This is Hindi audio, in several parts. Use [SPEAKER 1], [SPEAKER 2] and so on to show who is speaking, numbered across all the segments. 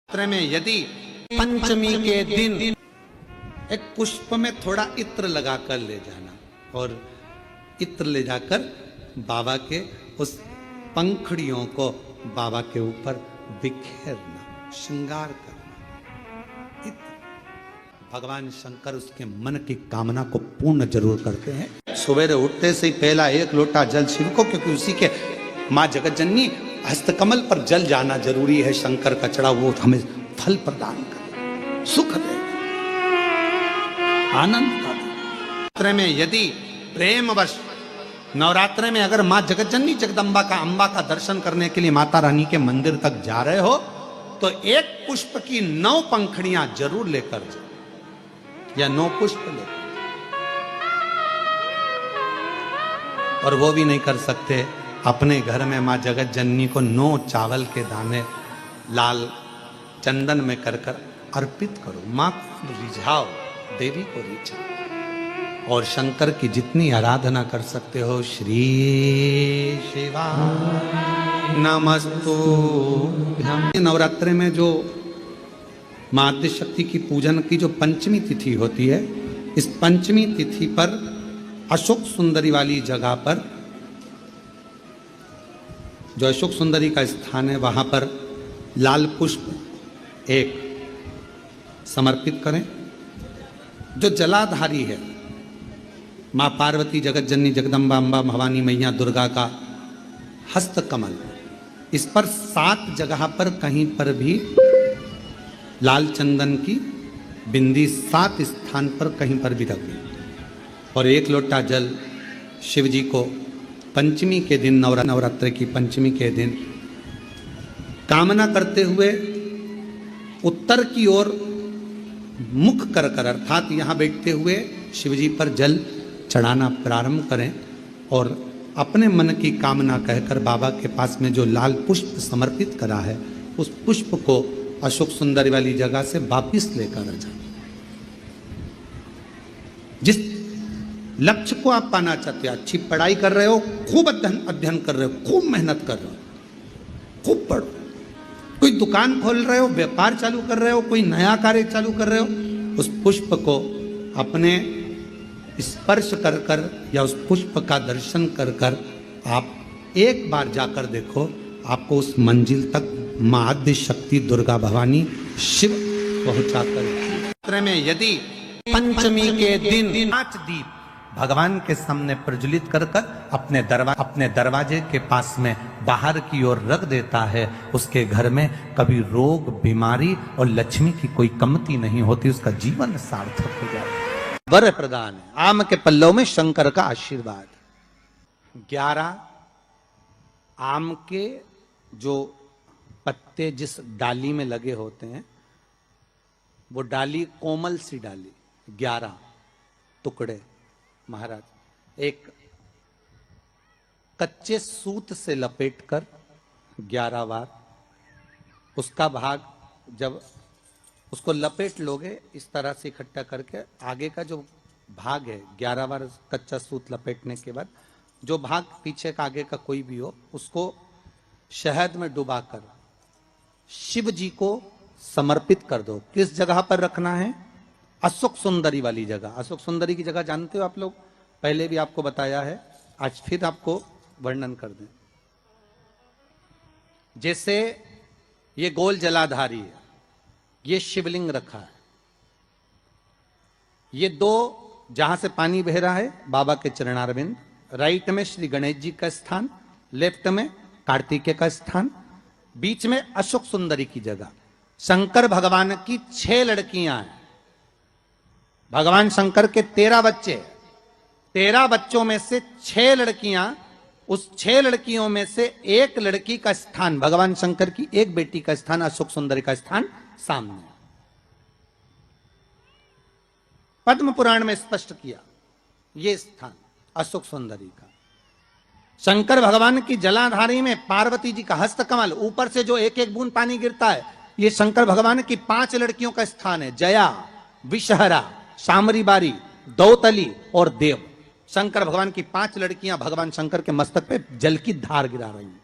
[SPEAKER 1] में यदि पंचमी के दिन एक पुष्प में थोड़ा इत्र लगाकर ले जाना और इत्र ले जाकर बाबा के उस पंखड़ियों को बाबा के ऊपर बिखेरना, श्रृंगार करना। इत्र भगवान शंकर उसके मन की कामना को पूर्ण जरूर करते हैं। सवेरे उठते से ही पहला एक लोटा जल शिव को, क्योंकि उसी के माँ जगतजननी हस्तकमल पर जल जाना जरूरी है। शंकर का चढ़ा वो हमें फल प्रदान करे, सुख दे, आनंद का दे। में यदि प्रेमवश नवरात्र में अगर माँ जगतजननी जगदम्बा का अम्बा का दर्शन करने के लिए माता रानी के मंदिर तक जा रहे हो तो एक पुष्प की 9 पंखड़ियां जरूर लेकर जाओ या 9 पुष्प लेकर। और वो भी नहीं कर सकते, अपने घर में माँ जगत जननी को 9 चावल के दाने लाल चंदन में कर कर अर्पित करो। माँ को रिझाओ, देवी को रिझाओ। और शंकर की जितनी आराधना कर सकते हो, श्री शिवा नमस्तुभ्यं। नवरात्रि में जो माँ आद्य शक्ति की पूजन की जो पंचमी तिथि होती है, इस पंचमी तिथि पर अशोक सुंदरी वाली जगह पर, जो अशोक सुंदरी का स्थान है, वहां पर लाल पुष्प एक समर्पित करें। जो जलाधारी है, मां पार्वती जगत जननी जगदम्बा अम्बा भवानी मैया दुर्गा का हस्त कमल, इस पर 7 जगह पर कहीं पर भी लाल चंदन की बिंदी 7 स्थान पर कहीं पर भी रख दें। और 1 लोटा जल शिव जी को पंचमी के दिन, नवरात्र की पंचमी के दिन कामना करते हुए उत्तर की ओर मुख कर कर, अर्थात यहां बैठते हुए शिव जी पर जल चढ़ाना प्रारंभ करें और अपने मन की कामना कहकर बाबा के पास में जो लाल पुष्प समर्पित करा है, उस पुष्प को अशोक सुंदरी वाली जगह से वापिस लेकर आ जाए। जिस लक्ष्य को आप पाना चाहते हो, अच्छी पढ़ाई कर रहे हो, खूब अध्ययन कर रहे हो, खूब मेहनत कर रहे हो, खूब पढ़ो, कोई दुकान खोल रहे हो, व्यापार चालू कर रहे हो, कोई नया कार्य चालू कर रहे हो, उस पुष्प को अपने स्पर्श कर कर या उस पुष्प का दर्शन कर कर आप एक बार जाकर देखो, आपको उस मंजिल तक माँ आद्य शक्ति दुर्गा भवानी शिव पहुंचाकर। में यदि पंचमी के दिन 5 दीप भगवान के सामने प्रज्वलित कर कर अपने दरवाजे के पास में बाहर की ओर रख देता है, उसके घर में कभी रोग बीमारी और लक्ष्मी की कोई कमती नहीं होती, उसका जीवन सार्थक हो जाता है। वर प्रदान है, आम के पल्लव में शंकर का आशीर्वाद। 11 आम के जो पत्ते जिस डाली में लगे होते हैं, वो डाली कोमल सी डाली, 11 टुकड़े महाराज एक कच्चे सूत से लपेटकर 11 बार उसका भाग, जब उसको लपेट लोगे इस तरह से इकट्ठा करके, आगे का जो भाग है 11 बार कच्चा सूत लपेटने के बाद जो भाग पीछे का आगे का कोई भी हो, उसको शहद में डुबाकर शिव जी को समर्पित कर दो। किस जगह पर रखना है? अशोक सुंदरी वाली जगह। अशोक सुंदरी की जगह जानते हो आप लोग, पहले भी आपको बताया है, आज फिर आपको वर्णन कर दें। जैसे ये गोल जलाधारी है, ये शिवलिंग रखा है, ये 2 जहां से पानी बह रहा है बाबा के चरणारविंद, राइट में श्री गणेश जी का स्थान, लेफ्ट में कार्तिकेय का स्थान, बीच में अशोक सुंदरी की जगह। शंकर भगवान की 6 लड़कियां हैं। भगवान शंकर के 13 बच्चे, 13 बच्चों में से 6 लड़कियां, उस 6 लड़कियों में से एक लड़की का स्थान, भगवान शंकर की एक बेटी का स्थान, अशोक सुंदरी का स्थान सामने पद्म पुराण में स्पष्ट किया, यह स्थान अशोक सुंदरी का। शंकर भगवान की जलाधारी में पार्वती जी का हस्तकमल, ऊपर से जो एक एक बूंद पानी गिरता है, यह शंकर भगवान की 5 लड़कियों का स्थान है, जया, विषहरा, शामरी बारी, दौतली और देव। शंकर भगवान की 5 लड़कियां भगवान शंकर के मस्तक पे जल की धार गिरा रही हैं।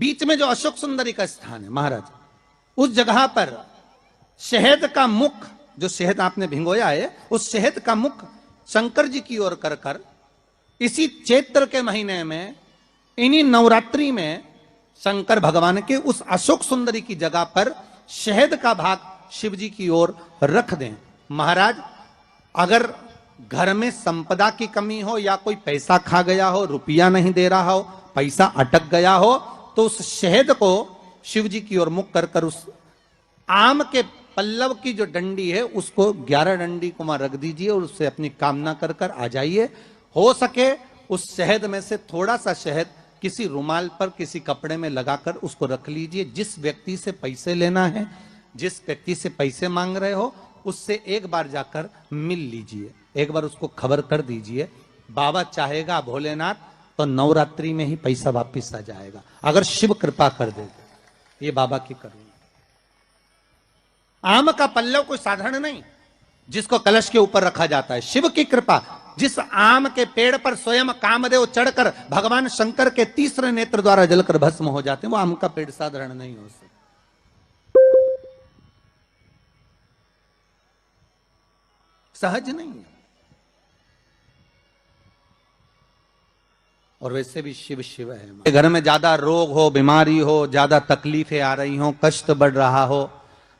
[SPEAKER 1] बीच में जो अशोक सुंदरी का स्थान है महाराज, उस जगह पर शहद का मुख, जो शहद आपने भिंगोया है, उस शहद का मुख शंकर जी की ओर कर कर इसी चैत्र के महीने में, इन्हीं नवरात्रि में शंकर भगवान के उस अशोक सुंदरी की जगह पर शहद का भाग शिव जी की ओर रख दें। महाराज, अगर घर में संपदा की कमी हो या कोई पैसा खा गया हो, रुपया नहीं दे रहा हो, पैसा अटक गया हो, तो उस शहद को शिव जी की ओर मुख कर कर उस आम के पल्लव की जो डंडी है उसको 11 डंडी को वहां रख दीजिए और उससे अपनी कामना कर कर आ जाइए। हो सके उस शहद में से थोड़ा सा शहद किसी रुमाल पर, किसी कपड़े में लगाकर उसको रख लीजिए। जिस व्यक्ति से पैसे लेना है, जिस व्यक्ति से पैसे मांग रहे हो, उससे एक बार जाकर मिल लीजिए, एक बार उसको खबर कर दीजिए। बाबा चाहेगा भोलेनाथ तो नवरात्रि में ही पैसा वापिस आ जाएगा, अगर शिव कृपा कर देगा। ये बाबा की करुणा। आम का पल्लव कोई साधारण नहीं जिसको कलश के ऊपर रखा जाता है, शिव की कृपा। जिस आम के पेड़ पर स्वयं कामदेव चढ़कर भगवान शंकर के तीसरे नेत्र द्वारा जलकर भस्म हो जाते हैं, वो आम का पेड़ साधारण नहीं हो सकता। सहज नहीं है। और वैसे भी शिव शिव है। घर में ज्यादा रोग हो, बीमारी हो, ज्यादा तकलीफें आ रही हो, कष्ट बढ़ रहा हो,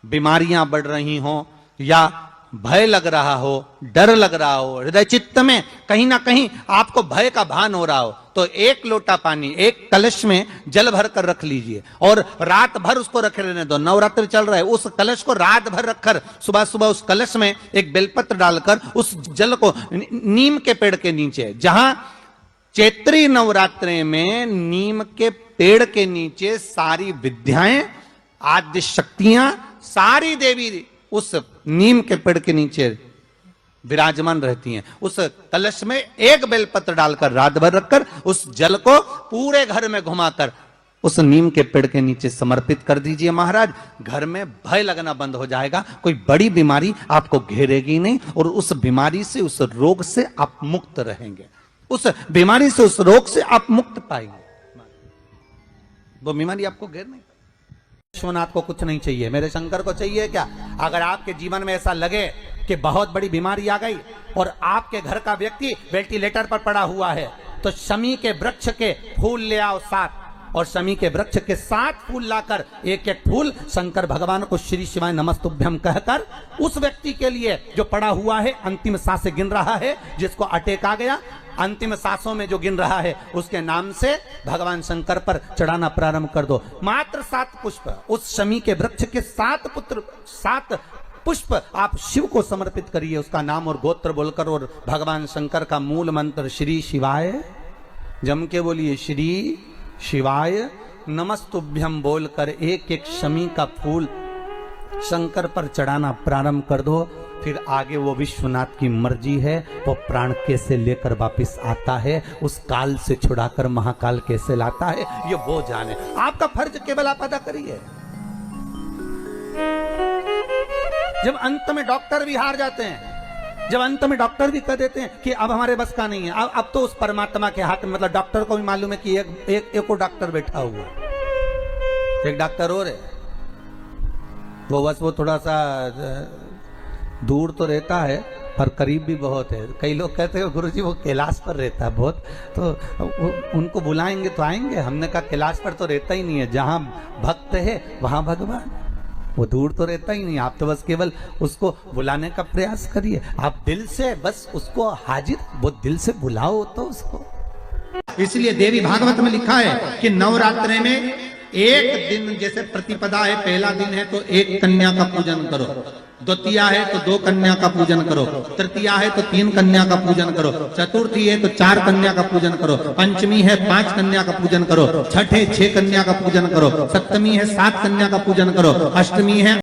[SPEAKER 1] बीमारियां बढ़ रही हो, या भय लग रहा हो, डर लग रहा हो, हृदय चित्त में कहीं ना कहीं आपको भय का भान हो रहा हो, तो एक लोटा पानी एक कलश में जल भर कर रख लीजिए और रात भर उसको रखे रहने दो। नवरात्रि चल रहा है, उस कलश को रात भर रखकर सुबह सुबह उस कलश में एक बेलपत्र डालकर उस जल को नीम के पेड़ के नीचे, जहां चैत्री नवरात्रि में नीम के पेड़ के नीचे सारी विद्याएं, आद्य शक्तियां, सारी देवी उस नीम के पेड़ के नीचे विराजमान रहती हैं। उस कलश में एक बेलपत्र डालकर रात भर रखकर उस जल को पूरे घर में घुमाकर उस नीम के पेड़ के नीचे समर्पित कर दीजिए। महाराज, घर में भय लगना बंद हो जाएगा, कोई बड़ी बीमारी आपको घेरेगी नहीं और उस बीमारी से, उस रोग से आप मुक्त रहेंगे। उस बीमारी से, उस रोग से आप मुक्त पाएंगे। वो बीमारी आपको घेर नहीं। विश्वनाथ को कुछ नहीं चाहिए, मेरे शंकर को चाहिए क्या? अगर आपके जीवन में ऐसा लगे कि बहुत बड़ी बीमारी आ गई और आपके घर का व्यक्ति वेंटिलेटर पर पड़ा हुआ है, तो शमी के वृक्ष के फूल ले आओ 7, और शमी के वृक्ष के 7 फूल लाकर एक एक फूल शंकर भगवान को श्री शिवाय नमस्तुभ्यम कहकर उस व्यक्ति के लिए जो पड़ा हुआ है, अंतिम सांसें गिन रहा है, जिसको अटैक आ गया, अंतिम सांसों में जो गिन रहा है, उसके नाम से भगवान शंकर पर चढ़ाना प्रारंभ कर दो। मात्र 7 पुष्प, उस शमी के वृक्ष के 7 पुष्प आप शिव को समर्पित करिए, उसका नाम और गोत्र बोलकर, और भगवान शंकर का मूल मंत्र श्री शिवाय, जम के बोलिए श्री शिवाय नमस्तुभ्यम बोलकर एक एक शमी का फूल शंकर पर चढ़ाना प्रारंभ कर दो। फिर आगे वो विश्वनाथ की मर्जी है, वो प्राण कैसे लेकर वापिस आता है, उस काल से छुड़ाकर महाकाल कैसे लाता है, ये वो जाने। आपका फर्ज केवल आप अदा करिए। जब अंत में डॉक्टर भी हार जाते हैं, जब अंत में डॉक्टर भी कह देते हैं कि अब हमारे बस का नहीं है, अब तो उस परमात्मा के हाथ में, मतलब डॉक्टर को भी मालूम है कि एक डॉक्टर बैठा हुआ, एक डॉक्टर और है, वो बस वो थोड़ा सा दूर तो रहता है पर करीब भी बहुत है। कई लोग कहते हैं गुरुजी वो कैलाश पर रहता है बहुत, तो उनको बुलाएंगे तो आएंगे। हमने कहा कैलाश पर तो रहता ही नहीं है, जहां भक्त है वहां भगवान, वो दूर तो रहता ही नहीं। आप तो बस केवल उसको बुलाने का प्रयास करिए, आप दिल से बस उसको हाजिर, वो दिल से बुलाओ तो उसको। इसलिए देवी भागवत में लिखा है कि नवरात्रि में एक दिन, जैसे प्रतिपदा है, पहला दिन है तो एक कन्या का पूजन करो, द्वितीया है तो 2 कन्या का पूजन करो, तृतीया है तो 3 कन्या का पूजन करो, चतुर्थी है तो 4 कन्या का पूजन करो, पंचमी है 5 कन्या का पूजन करो, छठ है 6 कन्या का पूजन करो, सप्तमी है 7 कन्या का पूजन करो, अष्टमी है